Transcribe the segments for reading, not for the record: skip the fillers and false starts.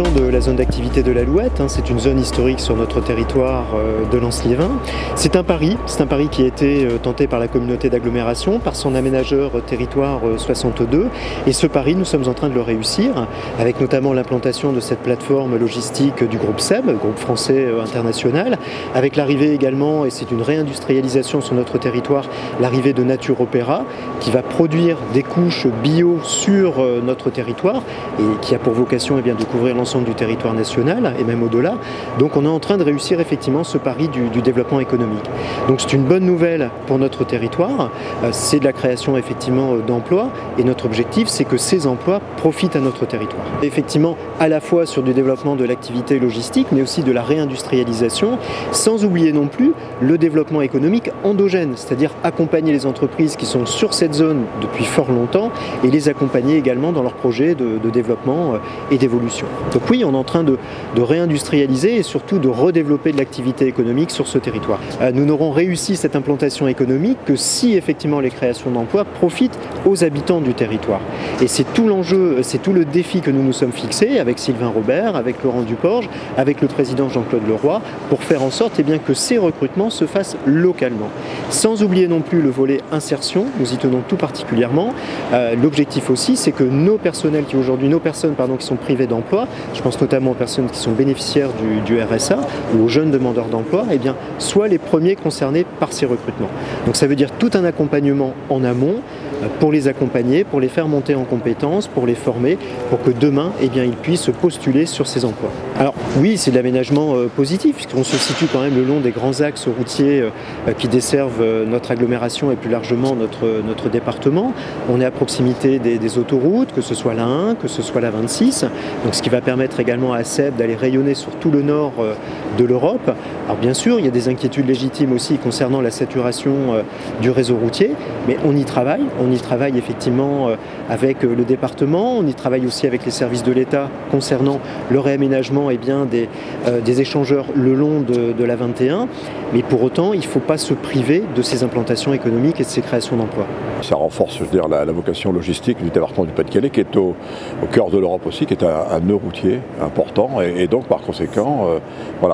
l'implantation de la zone d'activité de l'Alouette. C'est une zone historique sur notre territoire de Lens-Liévin. C'est un pari qui a été tenté par la communauté d'agglomération, par son aménageur Territoire 62. Et ce pari, nous sommes en train de le réussir, avec notamment l'implantation de cette plateforme logistique du groupe SEB, groupe français international, avec l'arrivée également, et c'est une réindustrialisation sur notre territoire, l'arrivée de Nature Opéra, qui va produire des couches bio sur notre territoire et qui a pour vocation de couvrir l'ensemble du territoire national et même au-delà. Donc on est en train de réussir effectivement ce pari du développement économique. Donc c'est une bonne nouvelle pour notre territoire, c'est de la création effectivement d'emplois et notre objectif c'est que ces emplois profitent à notre territoire. Effectivement à la fois sur du développement de l'activité logistique mais aussi de la réindustrialisation, sans oublier non plus le développement économique endogène, c'est-à-dire accompagner les entreprises qui sont sur cette zone depuis fort longtemps et les accompagner également dans leurs projets de développement et d'évolution. Donc oui, on est en train de réindustrialiser et surtout de redévelopper de l'activité économique sur ce territoire. Nous n'aurons réussi cette implantation économique que si effectivement les créations d'emplois profitent aux habitants du territoire. Et c'est tout l'enjeu, c'est tout le défi que nous nous sommes fixés avec Sylvain Robert, avec Laurent Duporge, avec le président Jean-Claude Leroy, pour faire en sorte que ces recrutements se fassent localement. Sans oublier non plus le volet insertion, nous y tenons tout particulièrement. L'objectif aussi, c'est que nos personnes qui sont privées d'emploi, je pense notamment aux personnes qui sont bénéficiaires du RSA ou aux jeunes demandeurs d'emploi, soient les premiers concernés par ces recrutements. Donc ça veut dire tout un accompagnement en amont pour les accompagner, pour les faire monter en compétences, pour les former, pour que demain, ils puissent postuler sur ces emplois. Alors oui, c'est de l'aménagement positif, puisqu'on se situe quand même le long des grands axes routiers qui desservent notre agglomération et plus largement notre département. On est à proximité des autoroutes, que ce soit la 1, que ce soit la 26, donc ce qui va permettre également à SEB d'aller rayonner sur tout le nord de l'Europe. Alors bien sûr, il y a des inquiétudes légitimes aussi concernant la saturation du réseau routier, mais on y travaille effectivement avec le département, on y travaille aussi avec les services de l'État concernant le réaménagement des échangeurs le long de la 21, mais pour autant, il ne faut pas se priver de ces implantations économiques et de ces créations d'emplois. Ça renforce, la vocation logistique du département du Pas-de-Calais, qui est au cœur de l'Europe aussi, qui est un nœud routier important, et donc par conséquent,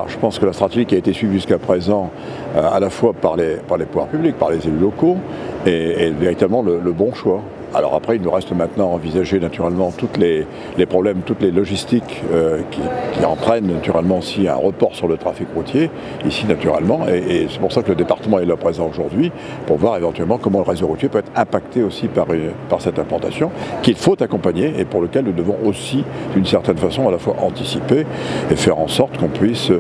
je pense que la stratégie qui a été suivie jusqu'à présent, à la fois par les pouvoirs publics, par les élus locaux, est véritablement le bon choix. Alors après, il nous reste maintenant à envisager naturellement tous les problèmes, toutes les logistiques qui entraînent naturellement aussi un report sur le trafic routier, ici naturellement, et c'est pour ça que le département est là présent aujourd'hui, pour voir éventuellement comment le réseau routier peut être impacté aussi par cette implantation, qu'il faut accompagner et pour lequel nous devons aussi, d'une certaine façon, à la fois anticiper et faire en sorte qu'on puisse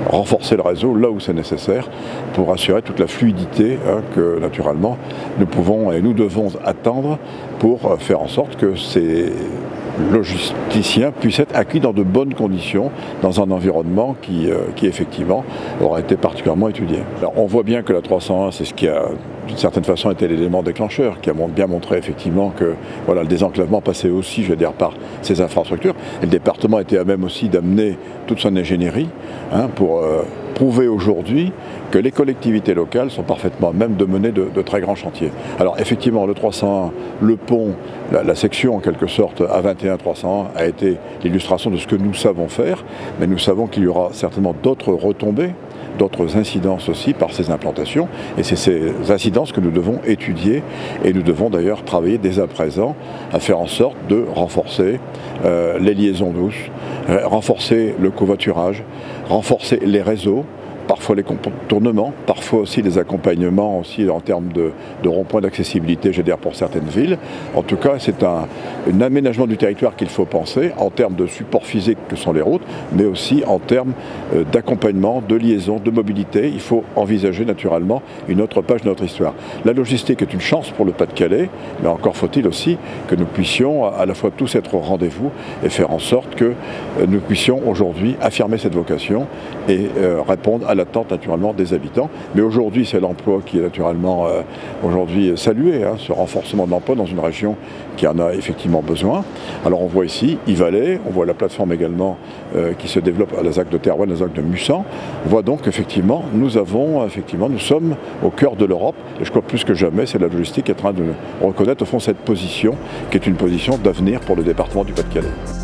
renforcer le réseau là où c'est nécessaire pour assurer toute la fluidité que naturellement nous pouvons et nous devons attendre pour faire en sorte que ces logisticiens puissent être acquis dans de bonnes conditions, dans un environnement qui effectivement aura été particulièrement étudié. Alors, on voit bien que la 301, c'est ce qui a d'une certaine façon été l'élément déclencheur, qui a bien montré effectivement que le désenclavement passait aussi, par ces infrastructures. Et le département était à même aussi d'amener toute son ingénierie pour prouver aujourd'hui que les collectivités locales sont parfaitement à même de mener de très grands chantiers. Alors effectivement, le 301, le pont, la section en quelque sorte A21-301 a été l'illustration de ce que nous savons faire, mais nous savons qu'il y aura certainement d'autres retombées, d'autres incidences aussi par ces implantations, et c'est ces incidences que nous devons étudier, et nous devons d'ailleurs travailler dès à présent à faire en sorte de renforcer les liaisons douces, renforcer le covoiturage, renforcer les réseaux, parfois les contournements, parfois aussi les accompagnements aussi en termes de ronds-points d'accessibilité, pour certaines villes. En tout cas, c'est un aménagement du territoire qu'il faut penser en termes de support physique que sont les routes, mais aussi en termes d'accompagnement, de liaison, de mobilité. Il faut envisager naturellement une autre page de notre histoire. La logistique est une chance pour le Pas-de-Calais, mais encore faut-il aussi que nous puissions à la fois tous être au rendez-vous et faire en sorte que nous puissions aujourd'hui affirmer cette vocation et répondre à l'attente naturellement des habitants. Mais aujourd'hui, c'est l'emploi qui est naturellement aujourd'hui salué, ce renforcement de l'emploi dans une région qui en a effectivement besoin. Alors on voit ici Yvalet, on voit la plateforme également qui se développe à la ZAC de Terouanne, à la ZAC de Mussan. On voit donc effectivement, nous sommes au cœur de l'Europe, et je crois plus que jamais, c'est la logistique qui est en train de reconnaître au fond cette position, qui est une position d'avenir pour le département du Pas-de-Calais.